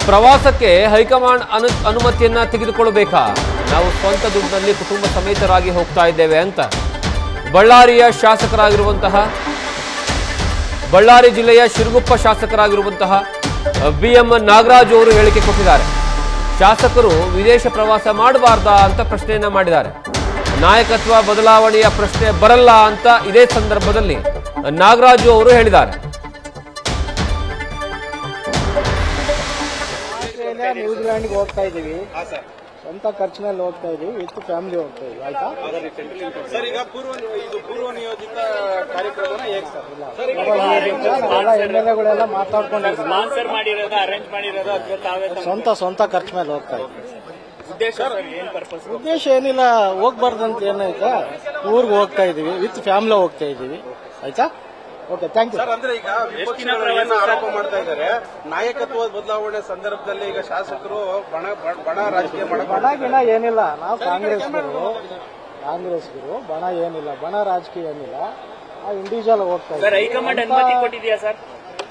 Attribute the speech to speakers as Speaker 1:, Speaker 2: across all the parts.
Speaker 1: ಪ್ರವಾಸಕ್ಕೆ ಹೈಕಮಾಂಡ್ ಅನುಮತಿಯನ್ನ ತೆಗೆದುಕೊಳ್ಳಬೇಕಾ? ನಾವು ಸ್ವಂತ ದುಡ್ಡಿನಲ್ಲಿ ಕುಟುಂಬ ಸಮೇತರಾಗಿ ಹೋಗ್ತಾ ಇದ್ದೇವೆ ಅಂತ ಬಳ್ಳಾರಿಯ ಶಾಸಕರಾಗಿರುವಂತಹ ಬಳ್ಳಾರಿ ಜಿಲ್ಲೆಯ ಶಿರಗುಪ್ಪ ಶಾಸಕರಾಗಿರುವಂತಹ BM ನಾಗರಾಜ್ ಅವರು ಹೇಳಿಕೆ ಕೊಟ್ಟಿದ್ದಾರೆ. ಶಾಸಕರು ವಿದೇಶ ಪ್ರವಾಸ ಮಾಡಬಾರ್ದಾ ಅಂತ ಪ್ರಶ್ನೆಯನ್ನ ಮಾಡಿದ್ದಾರೆ. ನಾಯಕತ್ವ ಬದಲಾವಣೆಯ ಪ್ರಶ್ನೆ ಬರಲ್ಲ ಅಂತ ಇದೇ ಸಂದರ್ಭದಲ್ಲಿ ನಾಗರಾಜು ಅವರು ಹೇಳಿದ್ದಾರೆ.
Speaker 2: ನ್ಯೂಜಿಲೆಂಡ್ಗೆ ಹೋಗ್ತಾ ಇದೀವಿ, ಸ್ವಂತ ಖರ್ಚಿನಲ್ಲಿ ಹೋಗ್ತಾ ಇದೀವಿ, ವಿತ್ ಫ್ಯಾಮಿಲಿ ಹೋಗ್ತಾ ಇದೀವಿ. ಆಯ್ತಾ
Speaker 3: ಸರ್, ಈಗ ಪೂರ್ವ ನಿಯೋಜಿತ ಕಾರ್ಯಕ್ರಮನ ಹೇಗೆ ಸರ್?
Speaker 2: MLA ಮಾತಾಡ್ಕೊಂಡಿದ್ದೀವಿ. ಸ್ವಂತ ಖರ್ಚು ಮೇಲೆ ಹೋಗ್ತಾ ಇದೀವಿ. ಉದ್ದೇಶ ಏನಿಲ್ಲ, ಹೋಗ್ಬಾರ್ದಂತ ಏನೈತಾ, ಊರ್ಗೆ ಹೋಗ್ತಾ ಇದೀವಿ, ವಿತ್ ಫ್ಯಾಮಿಲಿ ಹೋಗ್ತಾ ಇದೀವಿ. ಆಯ್ತಾ, ಓಕೆ, ಥ್ಯಾಂಕ್ ಯು.
Speaker 3: ಸರ್, ಅಂದ್ರೆ ಈಗ ವಿಪಕ್ಷಗಳು ಏನು ಆರೋಪ ಮಾಡ್ತಾ ಇದ್ದಾರೆ, ನಾಯಕತ್ವ ಬದಲಾವಣೆ ಸಂದರ್ಭದಲ್ಲಿ ಈಗ ಶಾಸಕರು ಬಣ ರಾಜಕೀಯ
Speaker 2: ಬಣಗಿನ ಏನಿಲ್ಲ. ನಾವು ಕಾಂಗ್ರೆಸ್ಗರು ಬಣ ಏನಿಲ್ಲ, ಬಣ ರಾಜಕೀಯ ಏನಿಲ್ಲ. ನಾವು ಇಂಡಿವಿಜುವಲ್ ಹೋಗ್ತಾ ಇದ್ದೀವಿ.
Speaker 4: ಹೈಕಮಾಂಡ್ ಅನುಮತಿ ಕೊಟ್ಟಿದೆಯಾ ಸರ್?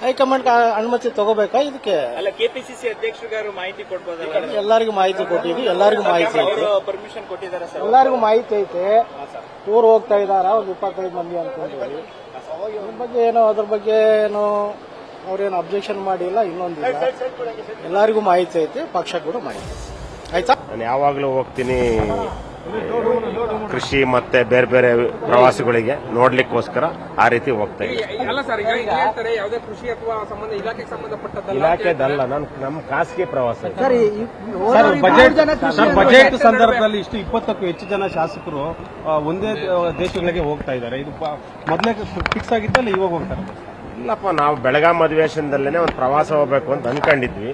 Speaker 2: ಹೈಕಮಾಂಡ್ ಅನುಮತಿ ತಗೋಬೇಕಾ ಇದಕ್ಕೆ?
Speaker 4: ಅಲ್ಲ, ಕೆಪಿಸಿಸಿ ಅಧ್ಯಕ್ಷರು ಮಾಹಿತಿ ಕೊಡ್ಬೋದಲ್ಲ?
Speaker 2: ಎಲ್ಲರಿಗೂ ಮಾಹಿತಿ ಕೊಟ್ಟಿದ್ವಿ, ಎಲ್ಲರಿಗೂ ಮಾಹಿತಿ ಐತೆ,
Speaker 4: ಪರ್ಮಿಷನ್ ಕೊಟ್ಟಿದ್ದಾರೆ ಸರ್?
Speaker 2: ಎಲ್ಲರಿಗೂ ಮಾಹಿತಿ ಐತೆ. ಟೂರ್ ಹೋಗ್ತಾ ಇದಾರ ಒಂದು 25 ಮಂದಿ ಅನ್ಕೊಂಡಿದ್ವಿ. ಅದ್ರ ಬಗ್ಗೆ ಏನು ಅವ್ರೇನು ಅಬ್ಜೆಕ್ಷನ್ ಮಾಡಿಲ್ಲ, ಇನ್ನೊಂದಿಲ್ಲ. ಎಲ್ಲರಿಗೂ ಮಾಹಿತಿ ಐತೆ, ಪಕ್ಷ ಕೂಡ ಮಾಹಿತಿ. ಆಯ್ತಾ,
Speaker 5: ನಾನು ಯಾವಾಗಲೂ ಹೋಗ್ತೀನಿ ಕೃಷಿ ಮತ್ತೆ ಬೇರೆ ಬೇರೆ ಪ್ರವಾಸಿಗಳಿಗೆ ನೋಡ್ಲಿಕ್ಕೋಸ್ಕರ ಆ ರೀತಿ ಹೋಗ್ತಾ ಇದ್ದೀನಿ.
Speaker 3: ಅಲ್ಲ ಸರ್, ಈಗ ಹೇಳ್ತಾರೆ ಯಾವುದೇ ಕೃಷಿ ಅಥವಾ ಇಲಾಖೆಗೆ ಸಂಬಂಧಪಟ್ಟದ್ದಲ್ಲ,
Speaker 5: ಇಲಾಖೆದಲ್ಲ, ನಮ್ಮ ಖಾಸಗಿ ಪ್ರವಾಸ.
Speaker 6: ಬಜೆಟ್ ಸಂದರ್ಭದಲ್ಲಿ ಇಷ್ಟು 20ಕ್ಕೂ ಹೆಚ್ಚು ಜನ ಶಾಸಕರು ಒಂದೇ ದೇಶಗಳಿಗೆ ಹೋಗ್ತಾ ಇದ್ದಾರೆ. ಇದು ಮೊದಲೇ ಫಿಕ್ಸ್ ಆಗಿದ್ದಲ್ಲ, ಇವಾಗ ಹೋಗ್ತಾರೆ?
Speaker 5: ಇಲ್ಲಪ್ಪ, ನಾವು ಬೆಳಗಾಂ ಅಧಿವೇಶನದಲ್ಲೇನೆ ಒಂದು ಪ್ರವಾಸ ಹೋಗ್ಬೇಕು ಅಂತ ಅನ್ಕೊಂಡಿದ್ವಿ.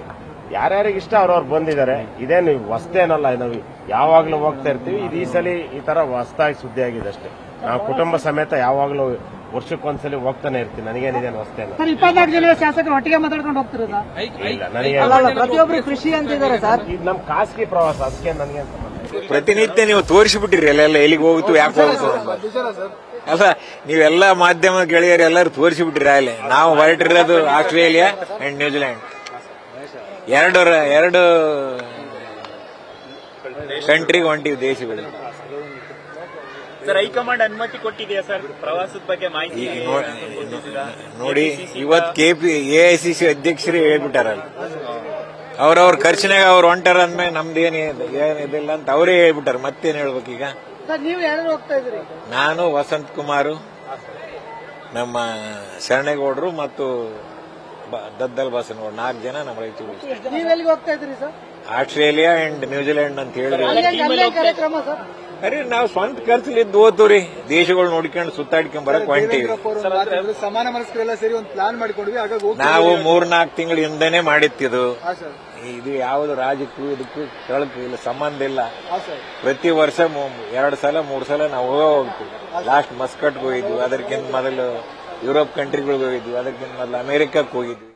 Speaker 5: ಯಾರ್ಯಾರಿಗೆ ಇಷ್ಟ ಅವ್ರವ್ರು ಬಂದಿದ್ದಾರೆ. ಇದೇನು ಹೊಸ್ತೇನಲ್ಲ, ನಾವು ಯಾವಾಗ್ಲೂ ಹೋಗ್ತಾ ಇರ್ತೀವಿ. ಇದು ಈ ಸಲ ಈ ತರ ಹೊಸದಾಗಿ ಸುದ್ದಿ ಆಗಿದೆ ಅಷ್ಟೇ. ನಾವು ಕುಟುಂಬ ಸಮೇತ ಯಾವಾಗ್ಲೂ ವರ್ಷಕ್ಕೊಂದ್ಸಲಿ ಹೋಗ್ತಾನೆ ಇರ್ತೀನಿ. ನನಗೇನಿದೇನು ಹೊಸ್ತೇನ.
Speaker 2: 24 ಜಿಲ್ಲೆಯ ಶಾಸಕರು ಒಟ್ಟಿಗೆ ಮಾತಾಡ್ಕೊಂಡು ಹೋಗ್ತಿರೋದಾ?
Speaker 5: ಇಲ್ಲ, ನನಗೆ
Speaker 2: ಪ್ರತಿಯೊಬ್ಬರು ಕೃಷಿ ಅಂತಿದ್ದಾರೆ ಸರ್.
Speaker 5: ಇದು ನಮ್ಮ ಖಾಸಗಿ ಪ್ರವಾಸ, ಅದಕ್ಕೆ ನನಗೆ
Speaker 7: ಪ್ರತಿನಿತ್ಯ ನೀವು ತೋರಿಸಿಬಿಟ್ಟಿರಿ ಎಲ್ಲ ಎಲ್ಲಿಗೆ ಹೋಗುತ್ತು, ಯಾಕೆ ಹೋಗುತ್ತು ಅಲ್ಲ. ನೀವೆಲ್ಲ ಮಾಧ್ಯಮ ಗೆಳೆಯರು ಎಲ್ಲರೂ ತೋರಿಸಿಬಿಟ್ಟಿರಿ ಅಲ್ಲಿ. ನಾವು ಹೊರಟಿರೋದು ಆಸ್ಟ್ರೇಲಿಯಾ ಅಂಡ್ ನ್ಯೂಜಿಲೆಂಡ್, ಎರಡು ಕಂಟ್ರಿಗೆ ಹೊಂಟಿವಿ, ದೇಶಗಳು.
Speaker 4: ಸರ್, ಹೈಕಮಾಂಡ್ ಅನುಮತಿ ಕೊಟ್ಟಿದೆಯಾ ಸರ್ ಪ್ರವಾಸದ ಬಗ್ಗೆ ಮಾಹಿತಿ?
Speaker 7: ನೋಡಿ, ಇವತ್ತು AICC ಅಧ್ಯಕ್ಷರೇ ಹೇಳ್ಬಿಟ್ಟಾರಲ್ಲ, ಅವ್ರವ್ರ ಖರ್ಚಿನಾಗ ಅವ್ರು ಹೊಂಟಾರ ಅಂದ್ಮೇಲೆ ನಮ್ದು ಏನಿದಿಲ್ಲ ಅಂತ ಅವರೇ ಹೇಳ್ಬಿಟ್ಟಾರ. ಮತ್ತೇನ್ ಹೇಳ್ಬೇಕು ಈಗ?
Speaker 2: ನೀವು ಯಾರು ಹೋಗ್ತಾ ಇದ್ರಿ?
Speaker 7: ನಾನು, ವಸಂತ್ ಕುಮಾರ್, ನಮ್ಮ ಶರಣೇಗೌಡರು ಮತ್ತು ದದ್ದಲ್ ಬಸನಗೌಡ, 4 ಜನ ನಮ್ಮ ರೈತರು.
Speaker 2: ನೀವೆಲ್ಲಿಗೆ ಹೋಗ್ತಾ ಇದ್ರಿ ಸರ್?
Speaker 7: ಆಸ್ಟ್ರೇಲಿಯಾ ಅಂಡ್ ನ್ಯೂಜಿಲೆಂಡ್ ಅಂತ ಹೇಳಿದ್ರೆ
Speaker 2: ಕಾರ್ಯಕ್ರಮ ಸರ್.
Speaker 7: ಅರೆ, ನಾವು ಸ್ವಂತ ಖರ್ಚಲಿದ್ದು ಓದ್ತೀವ್ರಿ, ದೇಶಗಳು ನೋಡ್ಕೊಂಡು ಸುತ್ತಾಡ್ಕೊಂಡ್ ಬರಕ್ ಹೊಂಟೀವಿ.
Speaker 2: ಸಮಾನ ಮನಸ್ಕರೆಲ್ಲ ಸೇರಿ ಒಂದು ಪ್ಲಾನ್ ಮಾಡಿಕೊಂಡ್ವಿ.
Speaker 7: ನಾವು 3-4 ತಿಂಗಳ ಹಿಂದೆನೆ ಮಾಡಿತ್ತಿದ್ದು. ಇದು ಯಾವ್ದು ರಾಜಕ್ಕೂ ಇದಕ್ಕೂ ಕೆಳಕ್ಕೂ ಇಲ್ಲ, ಸಂಬಂಧ ಇಲ್ಲ. ಪ್ರತಿ ವರ್ಷ 2 ಸಲ 3 ಸಲ ನಾವು ಹೋಗ್ತೀವಿ. ಲಾಸ್ಟ್ ಮಸ್ಕಟ್ಗೆ ಹೋಗಿದ್ವಿ, ಅದಕ್ಕಿಂತ ಮೊದಲು ಯುರೋಪ್ ಕಂಟ್ರಿಗಳಿಗೆ ಹೋಗಿದ್ವಿ, ಅದಕ್ಕಿಂತ ಮೊದಲು ಅಮೆರಿಕಕ್ಕೆ ಹೋಗಿದ್ವಿ.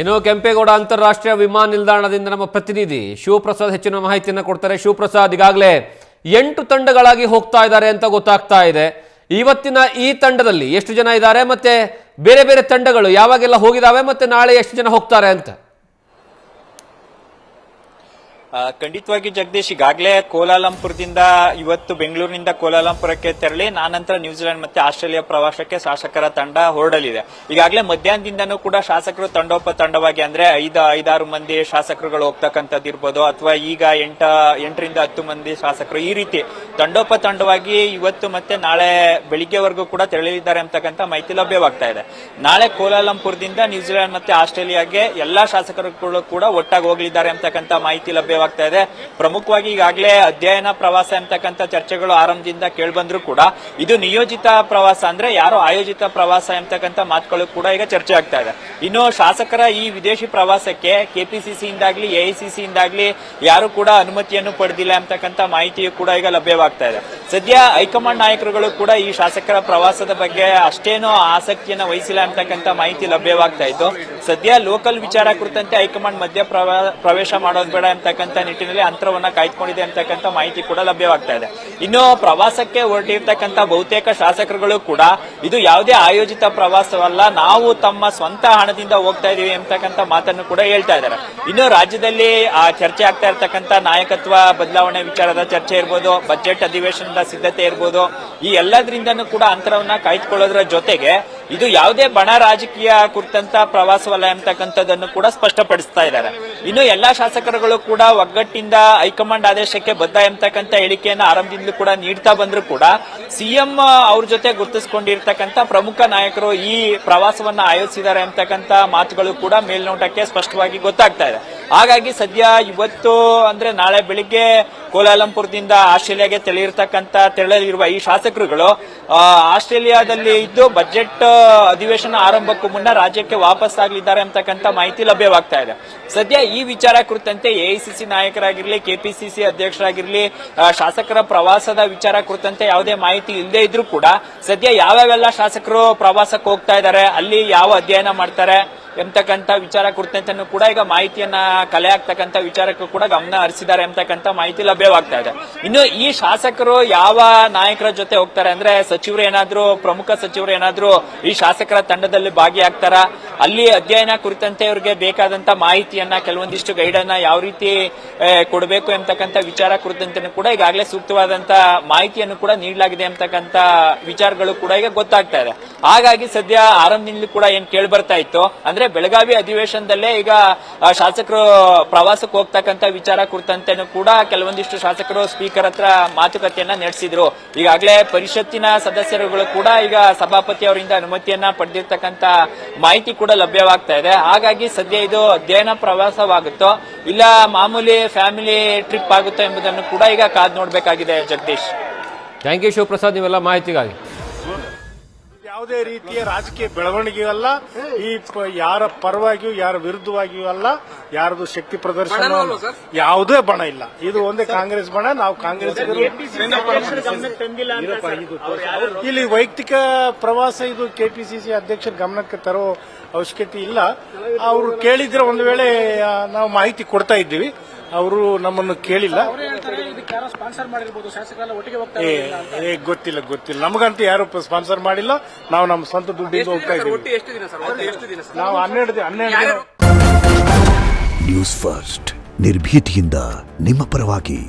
Speaker 1: ಇನ್ನು ಕೆಂಪೇಗೌಡ ಅಂತಾರಾಷ್ಟ್ರೀಯ ವಿಮಾನ ನಿಲ್ದಾಣದಿಂದ ನಮ್ಮ ಪ್ರತಿನಿಧಿ ಶಿವಪ್ರಸಾದ್ ಹೆಚ್ಚಿನ ಮಾಹಿತಿಯನ್ನು ಕೊಡ್ತಾರೆ. ಶಿವಪ್ರಸಾದ್, ಈಗಾಗಲೇ 8 ತಂಡಗಳಾಗಿ ಹೋಗ್ತಾ ಇದ್ದಾರೆ ಅಂತ ಗೊತ್ತಾಗ್ತಾ ಇದೆ. ಇವತ್ತಿನ ಈ ತಂಡದಲ್ಲಿ ಎಷ್ಟು ಜನ ಇದ್ದಾರೆ, ಮತ್ತೆ ಬೇರೆ ಬೇರೆ ತಂಡಗಳು ಯಾವಾಗೆಲ್ಲ ಹೋಗಿದಾವೆ, ಮತ್ತೆ ನಾಳೆ ಎಷ್ಟು ಜನ ಹೋಗ್ತಾರೆ ಅಂತ?
Speaker 4: ಖಂಡಿತವಾಗಿ ಜಗದೀಶ್, ಈಗಾಗಲೇ ಕೋಲಾಲಂಪುರದಿಂದ ಇವತ್ತು ಬೆಂಗಳೂರಿನಿಂದ ಕೋಲಾಲಂಪುರಕ್ಕೆ ತೆರಳಿ ನಾನಂತರ ನ್ಯೂಜಿಲೆಂಡ್ ಮತ್ತೆ ಆಸ್ಟ್ರೇಲಿಯಾ ಪ್ರವಾಸಕ್ಕೆ ಶಾಸಕರ ತಂಡ ಹೊರಡಲಿದೆ. ಈಗಾಗಲೇ ಮಧ್ಯಾಹ್ನದಿಂದನೂ ಕೂಡ ಶಾಸಕರು ತಂಡೋಪತಂಡವಾಗಿ, ಅಂದ್ರೆ 5-6 ಮಂದಿ ಶಾಸಕರುಗಳು ಹೋಗ್ತಕ್ಕಂಥದ್ದು ಇರ್ಬೋದು, ಅಥವಾ ಈಗ 8ರಿಂದ 10 ಮಂದಿ ಶಾಸಕರು, ಈ ರೀತಿ ತಂಡೋಪತಂಡವಾಗಿ ಇವತ್ತು ಮತ್ತೆ ನಾಳೆ ಬೆಳಿಗ್ಗೆವರೆಗೂ ಕೂಡ ತೆರಳಲಿದ್ದಾರೆ ಅಂತಕ್ಕಂಥ ಮಾಹಿತಿ ಲಭ್ಯವಾಗ್ತಾ ಇದೆ. ನಾಳೆ ಕೋಲಾಲಂಪುರದಿಂದ ನ್ಯೂಜಿಲೆಂಡ್ ಮತ್ತೆ ಆಸ್ಟ್ರೇಲಿಯಾಗೆ ಎಲ್ಲಾ ಶಾಸಕರುಗಳು ಕೂಡ ಒಟ್ಟಾಗಿ ಹೋಗಲಿದ್ದಾರೆ ಅಂತಕ್ಕಂಥ ಮಾಹಿತಿ ಲಭ್ಯವಾಗ್ತಾ ಇದೆ. ಪ್ರಮುಖವಾಗಿ ಈಗಾಗಲೇ ಅಧ್ಯಯನ ಪ್ರವಾಸ ಅಂತಕ್ಕಂಥ ಚರ್ಚೆಗಳು ಆರಂಭದಿಂದ ಕೇಳಿಬಂದ್ರು ಕೂಡ ಇದು ನಿಯೋಜಿತ ಪ್ರವಾಸ, ಅಂದ್ರೆ ಯಾರೋ ಆಯೋಜಿತ ಪ್ರವಾಸ ಅಂತಕ್ಕಂಥ ಮಾತುಗಳು ಕೂಡ ಈಗ ಚರ್ಚೆ ಆಗ್ತಾ ಇದೆ. ಇನ್ನು ಶಾಸಕರ ಈ ವಿದೇಶಿ ಪ್ರವಾಸಕ್ಕೆ ಕೆಪಿಸಿಸಿಯಿಂದಾಗ್ಲಿ AICCಯಿಂದಾಗ್ಲಿ ಯಾರು ಕೂಡ ಅನುಮತಿಯನ್ನು ಪಡೆದಿಲ್ಲ ಅಂತಕ್ಕಂಥ ಮಾಹಿತಿಯು ಕೂಡ ಈಗ ಲಭ್ಯವಾಗ್ತಾ ಇದೆ. ಸದ್ಯ ಹೈಕಮಾಂಡ್ ನಾಯಕರುಗಳು ಕೂಡ ಈ ಶಾಸಕರ ಪ್ರವಾಸದ ಬಗ್ಗೆ ಅಷ್ಟೇನೋ ಆಸಕ್ತಿಯನ್ನು ವಹಿಸಿಲ್ಲ ಅಂತಕ್ಕಂಥ ಮಾಹಿತಿ ಲಭ್ಯವಾಗ್ತಾ ಇತ್ತು. ಸದ್ಯ ಲೋಕಲ್ ವಿಚಾರ ಕುರಿತಂತೆ ಹೈಕಮಾಂಡ್ ಮಧ್ಯ ಪ್ರವೇಶ ಮಾಡೋದು ಬೇಡ ಅಂತಕ್ಕಂಥ ಅಂತಕ್ಕಂಥ ನಿಟ್ಟಿನಲ್ಲಿ ಅಂತರವನ್ನ ಕಾಯ್ದುಕೊಂಡಿದೆ ಅಂತಕ್ಕಂಥ ಮಾಹಿತಿ ಕೂಡ ಲಭ್ಯವಾಗ್ತಾ ಇದೆ. ಇನ್ನು ಪ್ರವಾಸಕ್ಕೆ ಹೊರಟಿರ್ತಕ್ಕಂಥ ಬಹುತೇಕ ಶಾಸಕರುಗಳು ಕೂಡ ಇದು ಯಾವುದೇ ಆಯೋಜಿತ ಪ್ರವಾಸವಲ್ಲ, ನಾವು ತಮ್ಮ ಸ್ವಂತ ಹಣದಿಂದ ಹೋಗ್ತಾ ಇದೀವಿ ಅಂತಕ್ಕಂಥ ಮಾತನ್ನು ಕೂಡ ಹೇಳ್ತಾ ಇದ್ದಾರೆ. ಇನ್ನು ರಾಜ್ಯದಲ್ಲಿ ಚರ್ಚೆ ಆಗ್ತಾ ಇರ್ತಕ್ಕಂಥ ನಾಯಕತ್ವ ಬದಲಾವಣೆ ವಿಚಾರದ ಚರ್ಚೆ ಇರ್ಬೋದು, ಬಜೆಟ್ ಅಧಿವೇಶನದ ಸಿದ್ಧತೆ ಇರ್ಬೋದು, ಈ ಎಲ್ಲದರಿಂದನೂ ಕೂಡ ಅಂತರವನ್ನ ಕಾಯ್ದುಕೊಳ್ಳೋದ್ರ ಜೊತೆಗೆ ಇದು ಯಾವುದೇ ಬಣ ರಾಜಕೀಯ ಕುರಿತಂತ ಪ್ರವಾಸವಲ್ಲ ಅಂತಕ್ಕಂಥದ್ದನ್ನು ಕೂಡ ಸ್ಪಷ್ಟಪಡಿಸ್ತಾ ಇದ್ದಾರೆ. ಇನ್ನು ಎಲ್ಲಾ ಶಾಸಕರುಗಳು ಕೂಡ ಒಗ್ಗಟ್ಟಿಂದ ಹೈಕಮಾಂಡ್ ಆದೇಶಕ್ಕೆ ಬದ್ಧ ಎಂಬತಕ್ಕಂಥ ಹೇಳಿಕೆಯನ್ನು ಆರಂಭದಿಂದಲೂ ಕೂಡ ನೀಡ್ತಾ ಬಂದ್ರು ಕೂಡ ಸಿಎಂ ಅವ್ರ ಜೊತೆ ಗುರುತಿಸಿಕೊಂಡಿರ್ತಕ್ಕಂಥ ಪ್ರಮುಖ ನಾಯಕರು ಈ ಪ್ರವಾಸವನ್ನ ಆಯೋಜಿಸಿದ್ದಾರೆ ಅಂತಕ್ಕಂಥ ಮಾತುಗಳು ಕೂಡ ಮೇಲ್ನೋಟಕ್ಕೆ ಸ್ಪಷ್ಟವಾಗಿ ಗೊತ್ತಾಗ್ತಾ ಇದೆ. ಹಾಗಾಗಿ ಸದ್ಯ ಇವತ್ತು ಅಂದ್ರೆ ನಾಳೆ ಬೆಳಿಗ್ಗೆ ಕೋಲಾಲಂಪುರದಿಂದ ಆಸ್ಟ್ರೇಲಿಯಾಗೆ ತೆರಳಲಿರುವ ಈ ಶಾಸಕರುಗಳು ಆಸ್ಟ್ರೇಲಿಯಾದಲ್ಲಿ ಇದ್ದು ಬಜೆಟ್ ಅಧಿವೇಶನ ಆರಂಭಕ್ಕೂ ಮುನ್ನ ರಾಜ್ಯಕ್ಕೆ ವಾಪಸ್ ಆಗಲಿದ್ದಾರೆ ಅಂತಕ್ಕಂಥ ಮಾಹಿತಿ ಲಭ್ಯವಾಗ್ತಾ ಇದೆ. ಸದ್ಯ ಈ ವಿಚಾರ ಕುರಿತಂತೆ ಎಐಸಿಸಿ ನಾಯಕರಾಗಿರ್ಲಿ, ಕೆಪಿಸಿಸಿ ಅಧ್ಯಕ್ಷರಾಗಿರ್ಲಿ, ಶಾಸಕರ ಪ್ರವಾಸದ ವಿಚಾರ ಕುರಿತಂತೆ ಯಾವುದೇ ಮಾಹಿತಿ ಇಲ್ಲದೆ ಇದ್ರೂ ಕೂಡ ಸದ್ಯ ಯಾವ್ಯಾವೆಲ್ಲ ಶಾಸಕರು ಪ್ರವಾಸಕ್ಕೆ ಹೋಗ್ತಾ ಇದ್ದಾರೆ, ಅಲ್ಲಿ ಯಾವ ಅಧ್ಯಯನ ಮಾಡ್ತಾರೆ ಎಂಬತಕ್ಕಂಥ ವಿಚಾರ ಕುರಿತಂತೆ ಕೂಡ ಈಗ ಮಾಹಿತಿಯನ್ನ ಕಲೆ ಆಗ್ತಕ್ಕಂಥ ವಿಚಾರಕ್ಕೂ ಕೂಡ ಗಮನ ಹರಿಸಿದ್ದಾರೆ ಎಂಬತಕ್ಕಂಥ ಮಾಹಿತಿ ಲಭ್ಯವಾಗ್ತಾ ಇದೆ. ಇನ್ನು ಈ ಶಾಸಕರು ಯಾವ ನಾಯಕರ ಜೊತೆ ಹೋಗ್ತಾರೆ ಅಂದ್ರೆ ಸಚಿವರು ಏನಾದ್ರು ಪ್ರಮುಖ ಸಚಿವರು ಏನಾದ್ರು ಈ ಶಾಸಕರ ತಂಡದಲ್ಲಿ ಭಾಗಿಯಾಗ್ತಾರ, ಅಲ್ಲಿ ಅಧ್ಯಯನ ಕುರಿತಂತೆ ಇವರಿಗೆ ಬೇಕಾದಂತ ಮಾಹಿತಿಯನ್ನ ಕೆಲವೊಂದಿಷ್ಟು ಗೈಡ್ ಅನ್ನ ಯಾವ ರೀತಿ ಕೊಡಬೇಕು ಎಂಬತಕ್ಕಂಥ ವಿಚಾರ ಕುರಿತಂತೆ ಕೂಡ ಈಗಾಗಲೇ ಸೂಕ್ತವಾದಂತ ಮಾಹಿತಿಯನ್ನು ಕೂಡ ನೀಡಲಾಗಿದೆ ಎಂಬತಕ್ಕಂಥ ವಿಚಾರಗಳು ಕೂಡ ಈಗ ಗೊತ್ತಾಗ್ತಾ ಇದೆ. ಹಾಗಾಗಿ ಸದ್ಯ ಆರಂಭದಿಂದಲೂ ಕೂಡ ಏನ್ ಕೇಳಿ ಬರ್ತಾ ಇತ್ತು ಅಂದ್ರೆ ಬೆಳಗಾವಿ ಅಧಿವೇಶನದಲ್ಲೇ ಈಗ ಶಾಸಕರು ಪ್ರವಾಸಕ್ಕೆ ಹೋಗ್ತಕ್ಕಂಥ ವಿಚಾರ ಕುರಿತಂತೆನೂ ಕೂಡ ಕೆಲವೊಂದಿಷ್ಟು ಶಾಸಕರು ಸ್ಪೀಕರ್ ಹತ್ರ ಮಾತುಕತೆಯನ್ನ ನಡೆಸಿದ್ರು. ಈಗಾಗಲೇ ಪರಿಷತ್ತಿನ ಸದಸ್ಯರುಗಳು ಕೂಡ ಈಗ ಸಭಾಪತಿ ಅವರಿಂದ ಅನುಮತಿಯನ್ನ ಪಡೆದಿರ್ತಕ್ಕಂಥ ಮಾಹಿತಿ ಕೂಡ ಲಭ್ಯವಾಗ್ತಾ ಇದೆ. ಹಾಗಾಗಿ ಸದ್ಯ ಇದು ಅಧ್ಯಯನ ಪ್ರವಾಸವಾಗುತ್ತೋ ಇಲ್ಲ ಮಾಮೂಲಿ ಫ್ಯಾಮಿಲಿ ಟ್ರಿಪ್ ಆಗುತ್ತೋ ಎಂಬುದನ್ನು ಕೂಡ ಈಗ ಕಾದ್ ನೋಡ್ಬೇಕಾಗಿದೆ. ಜಗದೀಶ್,
Speaker 1: ಥ್ಯಾಂಕ್ ಯು ಶಿವಪ್ರಸಾದ್, ನೀವೆಲ್ಲ ಮಾಹಿತಿಗಾಗಿ.
Speaker 2: ಯಾವುದೇ ರೀತಿಯ ರಾಜಕೀಯ ಬೆಳವಣಿಗೆ ಅಲ್ಲ, ಈ ಯಾರ ಪರವಾಗಿಯೂ ಯಾರ ವಿರುದ್ಧವಾಗಿಯೂ ಅಲ್ಲ, ಯಾರದು ಶಕ್ತಿ ಪ್ರದರ್ಶನ ಯಾವುದೇ ಬಣ ಇಲ್ಲ. ಇದು ಒಂದೇ ಕಾಂಗ್ರೆಸ್ ಬಣ. ನಾವು ಕಾಂಗ್ರೆಸ್ ಇಲ್ಲಿ ವೈಯಕ್ತಿಕ ಪ್ರವಾಸ ಇದು ಕೆಪಿಸಿಸಿ ಅಧ್ಯಕ್ಷರ ಗಮನಕ್ಕೆ ತರೋ ಅವಶ್ಯಕತೆ ಇಲ್ಲ. ಅವರು ಕೇಳಿದ್ರೆ ಒಂದು ವೇಳೆ ನಾವು ಮಾಹಿತಿ ಕೊಡ್ತಾ ಇದ್ದೀವಿ, ಅವರು ನಮ್ಮನ್ನು ಕೇಳಿಲ್ಲ. ಗೊತ್ತಿಲ್ಲ, ನಮಗಂತೂ ಯಾರು ಸ್ಪಾನ್ಸರ್ ಮಾಡಿಲ್ಲ. ನಾವು ನಮ್ಮ ಸ್ವಂತ ದುಡ್ಡಿಂದ ಹೋಗ್ತಾ ಇದ್ದೀವಿ. ನಾವು 12 ದಿನ.
Speaker 8: ನ್ಯೂಸ್ ಫಸ್ಟ್ ನಿರ್ಭೀತಿಯಿಂದ ನಿಮ್ಮ ಪರವಾಗಿ.